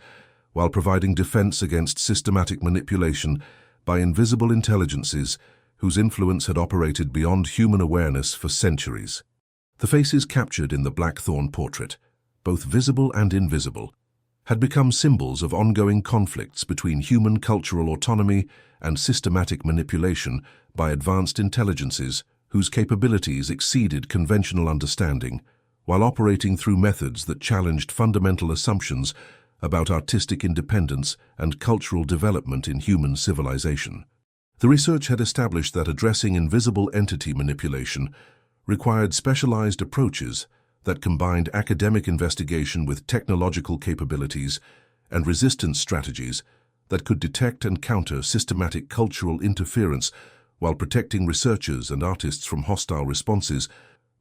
while providing defense against systematic manipulation by invisible intelligences whose influence had operated beyond human awareness for centuries. The faces captured in the Blackthorn portrait, both visible and invisible, had become symbols of ongoing conflicts between human cultural autonomy and systematic manipulation by advanced intelligences whose capabilities exceeded conventional understanding, while operating through methods that challenged fundamental assumptions about artistic independence and cultural development in human civilization. The research had established that addressing invisible entity manipulation required specialized approaches that combined academic investigation with technological capabilities and resistance strategies that could detect and counter systematic cultural interference while protecting researchers and artists from hostile responses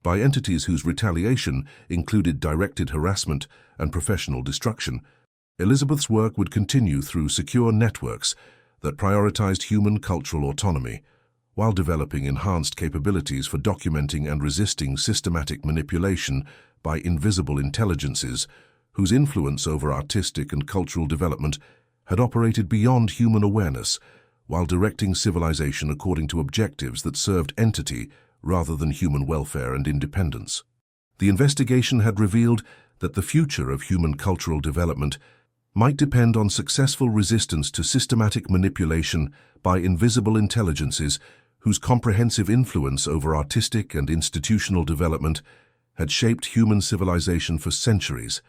by entities whose retaliation included directed harassment and professional destruction. Elizabeth's work would continue through secure networks that prioritized human cultural autonomy, while developing enhanced capabilities for documenting and resisting systematic manipulation by invisible intelligences whose influence over artistic and cultural development had operated beyond human awareness, while directing civilization according to objectives that served entity rather than human welfare and independence. The investigation had revealed that the future of human cultural development might depend on successful resistance to systematic manipulation by invisible intelligences whose comprehensive influence over artistic and institutional development had shaped human civilization for centuries,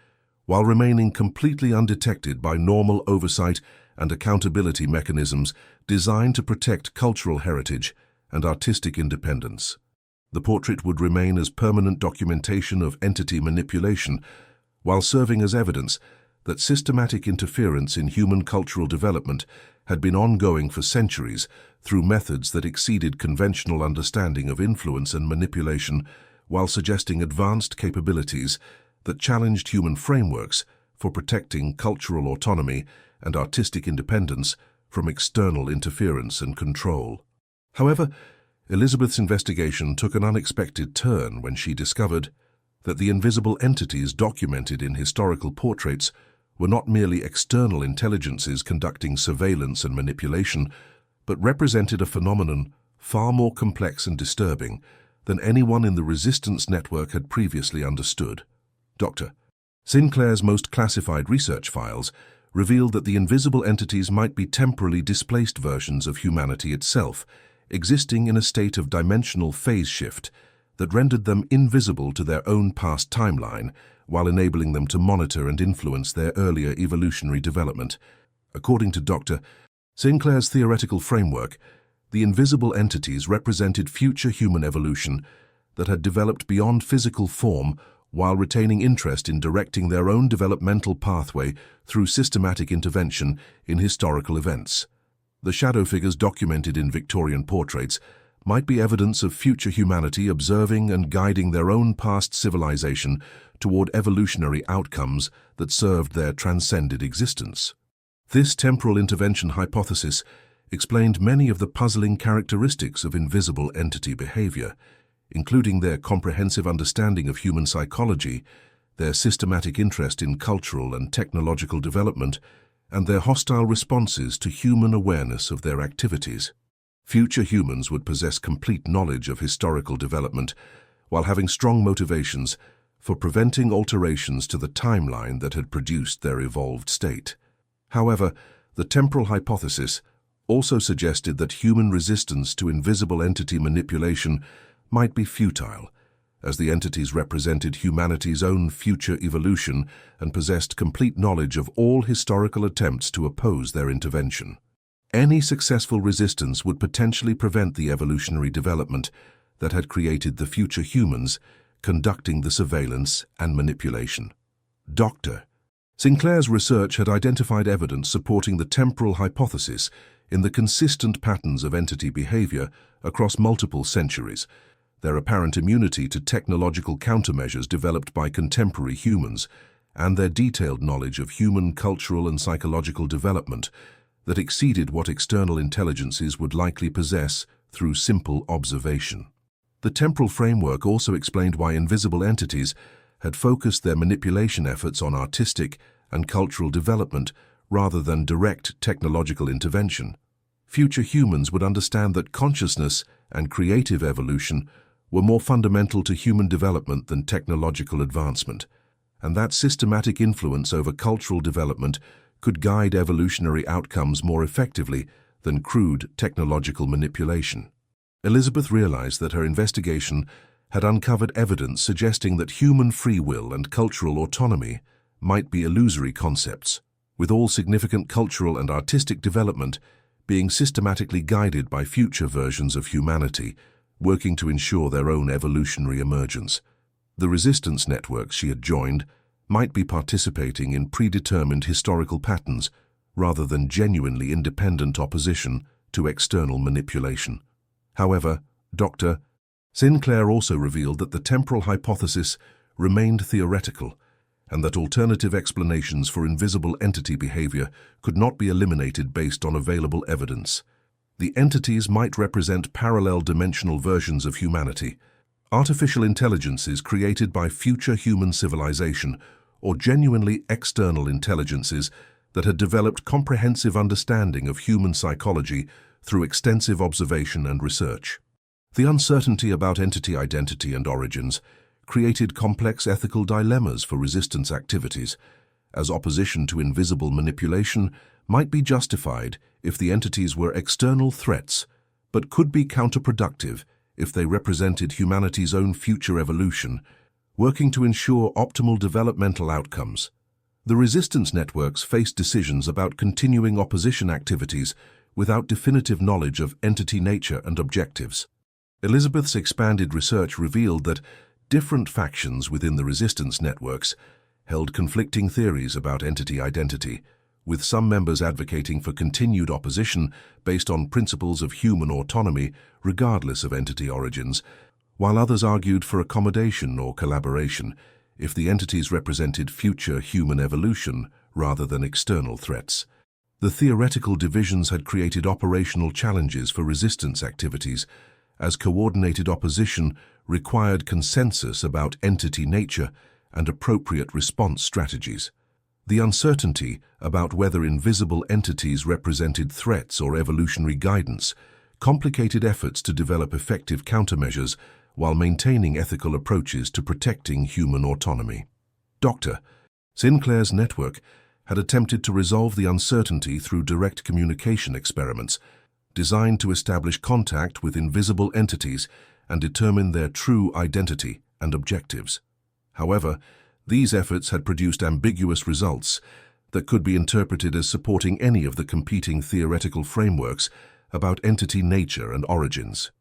while remaining completely undetected by normal oversight and accountability mechanisms designed to protect cultural heritage and artistic independence. The portrait would remain as permanent documentation of entity manipulation, while serving as evidence that systematic interference in human cultural development had been ongoing for centuries through methods that exceeded conventional understanding of influence and manipulation, while suggesting advanced capabilities that challenged human frameworks for protecting cultural autonomy and artistic independence from external interference and control. However, Elizabeth's investigation took an unexpected turn when she discovered that the invisible entities documented in historical portraits were not merely external intelligences conducting surveillance and manipulation, but represented a phenomenon far more complex and disturbing than anyone in the resistance network had previously understood. Dr. Sinclair's most classified research files revealed that the invisible entities might be temporally displaced versions of humanity itself, existing in a state of dimensional phase shift that rendered them invisible to their own past timeline, while enabling them to monitor and influence their earlier evolutionary development. According to Dr. Sinclair's theoretical framework, the invisible entities represented future human evolution that had developed beyond physical form while retaining interest in directing their own developmental pathway through systematic intervention in historical events. The shadow figures documented in Victorian portraits might be evidence of future humanity observing and guiding their own past civilization toward evolutionary outcomes that served their transcended existence. This temporal intervention hypothesis explained many of the puzzling characteristics of invisible entity behavior, including their comprehensive understanding of human psychology, their systematic interest in cultural and technological development, and their hostile responses to human awareness of their activities. Future humans would possess complete knowledge of historical development while having strong motivations for preventing alterations to the timeline that had produced their evolved state. However, the temporal hypothesis also suggested that human resistance to invisible entity manipulation might be futile, as the entities represented humanity's own future evolution and possessed complete knowledge of all historical attempts to oppose their intervention. Any successful resistance would potentially prevent the evolutionary development that had created the future humans conducting the surveillance and manipulation. Dr. Sinclair's research had identified evidence supporting the temporal hypothesis in the consistent patterns of entity behavior across multiple centuries, their apparent immunity to technological countermeasures developed by contemporary humans, and their detailed knowledge of human cultural and psychological development that exceeded what external intelligences would likely possess through simple observation. The temporal framework also explained why invisible entities had focused their manipulation efforts on artistic and cultural development rather than direct technological intervention. Future humans would understand that consciousness and creative evolution were more fundamental to human development than technological advancement, and that systematic influence over cultural development could guide evolutionary outcomes more effectively than crude technological manipulation. Elizabeth realized that her investigation had uncovered evidence suggesting that human free will and cultural autonomy might be illusory concepts, with all significant cultural and artistic development being systematically guided by future versions of humanity, working to ensure their own evolutionary emergence. The resistance networks she had joined might be participating in predetermined historical patterns rather than genuinely independent opposition to external manipulation. However, Dr. Sinclair also revealed that the temporal hypothesis remained theoretical and that alternative explanations for invisible entity behavior could not be eliminated based on available evidence. The entities might represent parallel dimensional versions of humanity, artificial intelligences created by future human civilization, or genuinely external intelligences that had developed comprehensive understanding of human psychology through extensive observation and research. The uncertainty about entity identity and origins created complex ethical dilemmas for resistance activities, as opposition to invisible manipulation might be justified if the entities were external threats, but could be counterproductive if they represented humanity's own future evolution, working to ensure optimal developmental outcomes. The resistance networks faced decisions about continuing opposition activities without definitive knowledge of entity nature and objectives. Elizabeth's expanded research revealed that different factions within the resistance networks held conflicting theories about entity identity, with some members advocating for continued opposition based on principles of human autonomy regardless of entity origins, while others argued for accommodation or collaboration if the entities represented future human evolution rather than external threats. The theoretical divisions had created operational challenges for resistance activities, as coordinated opposition required consensus about entity nature and appropriate response strategies. The uncertainty about whether invisible entities represented threats or evolutionary guidance complicated efforts to develop effective countermeasures while maintaining ethical approaches to protecting human autonomy. Dr. Sinclair's network had attempted to resolve the uncertainty through direct communication experiments designed to establish contact with invisible entities and determine their true identity and objectives. However, these efforts had produced ambiguous results that could be interpreted as supporting any of the competing theoretical frameworks about entity nature and origins.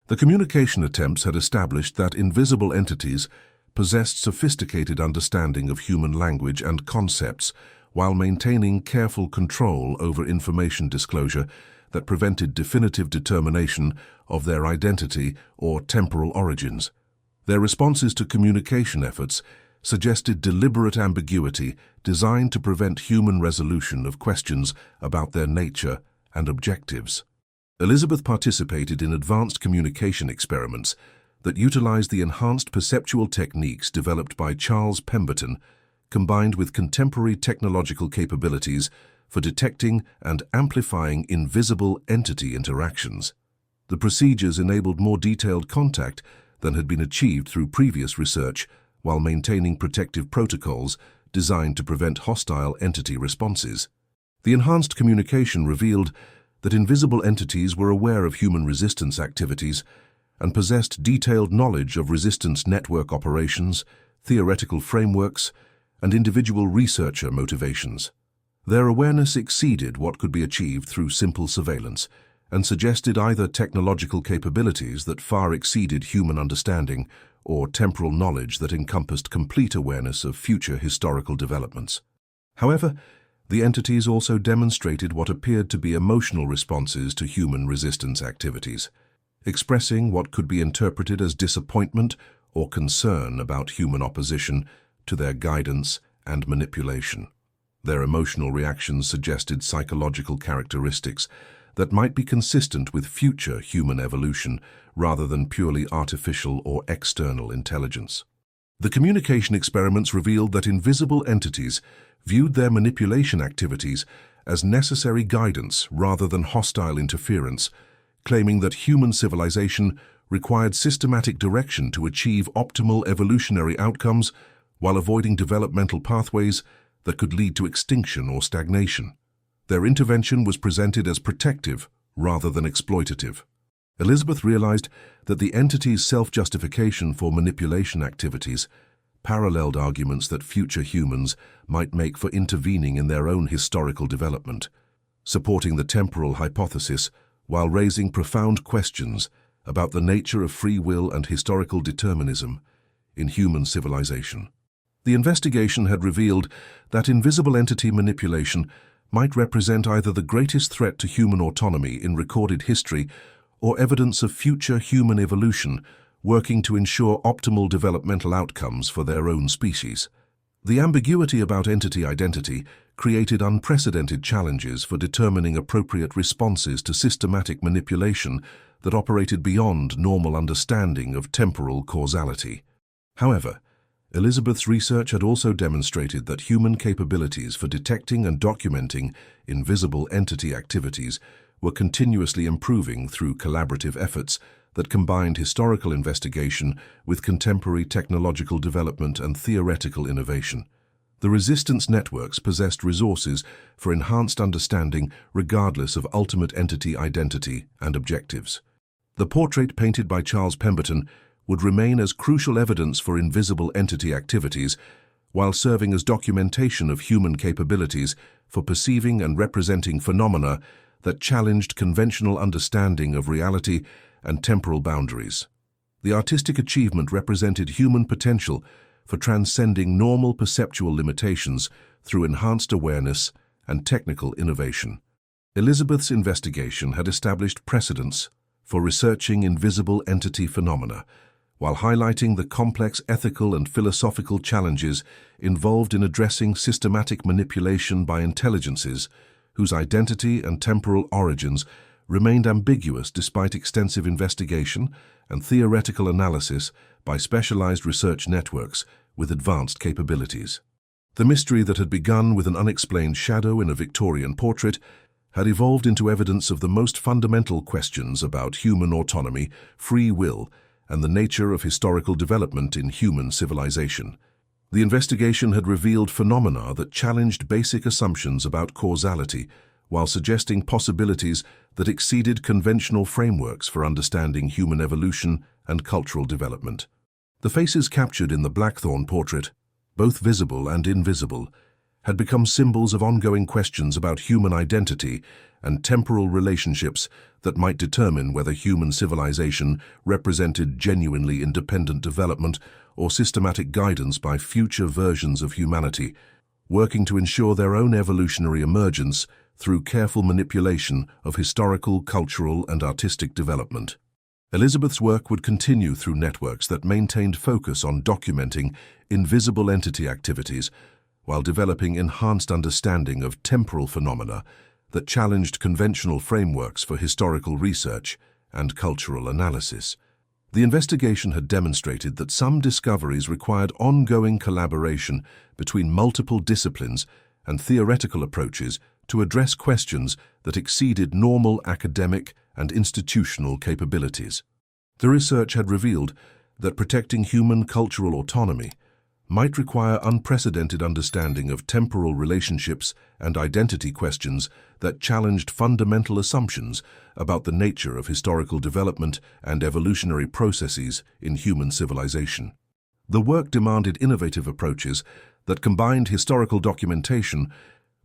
The communication attempts had established that invisible entities possessed sophisticated understanding of human language and concepts while maintaining careful control over information disclosure that prevented definitive determination of their identity or temporal origins. Their responses to communication efforts suggested deliberate ambiguity designed to prevent human resolution of questions about their nature and objectives. Elizabeth participated in advanced communication experiments that utilized the enhanced perceptual techniques developed by Charles Pemberton, combined with contemporary technological capabilities for detecting and amplifying invisible entity interactions. The procedures enabled more detailed contact than had been achieved through previous research, while maintaining protective protocols designed to prevent hostile entity responses. The enhanced communication revealed that invisible entities were aware of human resistance activities and possessed detailed knowledge of resistance network operations, theoretical frameworks, and individual researcher motivations. Their awareness exceeded what could be achieved through simple surveillance and suggested either technological capabilities that far exceeded human understanding or temporal knowledge that encompassed complete awareness of future historical developments. However, the entities also demonstrated what appeared to be emotional responses to human resistance activities, expressing what could be interpreted as disappointment or concern about human opposition to their guidance and manipulation. Their emotional reactions suggested psychological characteristics that might be consistent with future human evolution rather than purely artificial or external intelligence. The communication experiments revealed that invisible entities viewed their manipulation activities as necessary guidance rather than hostile interference, claiming that human civilization required systematic direction to achieve optimal evolutionary outcomes while avoiding developmental pathways that could lead to extinction or stagnation. Their intervention was presented as protective rather than exploitative. Elizabeth realized that the entity's self-justification for manipulation activities paralleled arguments that future humans might make for intervening in their own historical development, supporting the temporal hypothesis while raising profound questions about the nature of free will and historical determinism in human civilization. The investigation had revealed that invisible entity manipulation might represent either the greatest threat to human autonomy in recorded history or evidence of future human evolution working to ensure optimal developmental outcomes for their own species. The ambiguity about entity identity created unprecedented challenges for determining appropriate responses to systematic manipulation that operated beyond normal understanding of temporal causality. However, Elizabeth's research had also demonstrated that human capabilities for detecting and documenting invisible entity activities were continuously improving through collaborative efforts that combined historical investigation with contemporary technological development and theoretical innovation. The resistance networks possessed resources for enhanced understanding regardless of ultimate entity identity and objectives. The portrait painted by Charles Pemberton would remain as crucial evidence for invisible entity activities while serving as documentation of human capabilities for perceiving and representing phenomena that challenged conventional understanding of reality and temporal boundaries. The artistic achievement represented human potential for transcending normal perceptual limitations through enhanced awareness and technical innovation. Elizabeth's investigation had established precedents for researching invisible entity phenomena, while highlighting the complex ethical and philosophical challenges involved in addressing systematic manipulation by intelligences whose identity and temporal origins remained ambiguous despite extensive investigation and theoretical analysis by specialized research networks with advanced capabilities. The mystery that had begun with an unexplained shadow in a Victorian portrait had evolved into evidence of the most fundamental questions about human autonomy, free will, and the nature of historical development in human civilization. The investigation had revealed phenomena that challenged basic assumptions about causality while suggesting possibilities that exceeded conventional frameworks for understanding human evolution and cultural development. The faces captured in the Blackthorn portrait, both visible and invisible, had become symbols of ongoing questions about human identity and temporal relationships that might determine whether human civilization represented genuinely independent development or systematic guidance by future versions of humanity, working to ensure their own evolutionary emergence through careful manipulation of historical, cultural, and artistic development. Elizabeth's work would continue through networks that maintained focus on documenting invisible entity activities while developing enhanced understanding of temporal phenomena that challenged conventional frameworks for historical research and cultural analysis. The investigation had demonstrated that some discoveries required ongoing collaboration between multiple disciplines and theoretical approaches to address questions that exceeded normal academic and institutional capabilities. The research had revealed that protecting human cultural autonomy might require unprecedented understanding of temporal relationships and identity questions that challenged fundamental assumptions about the nature of historical development and evolutionary processes in human civilization. The work demanded innovative approaches that combined historical documentation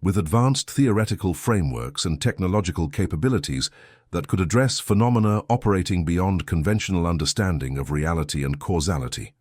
with advanced theoretical frameworks and technological capabilities that could address phenomena operating beyond conventional understanding of reality and causality.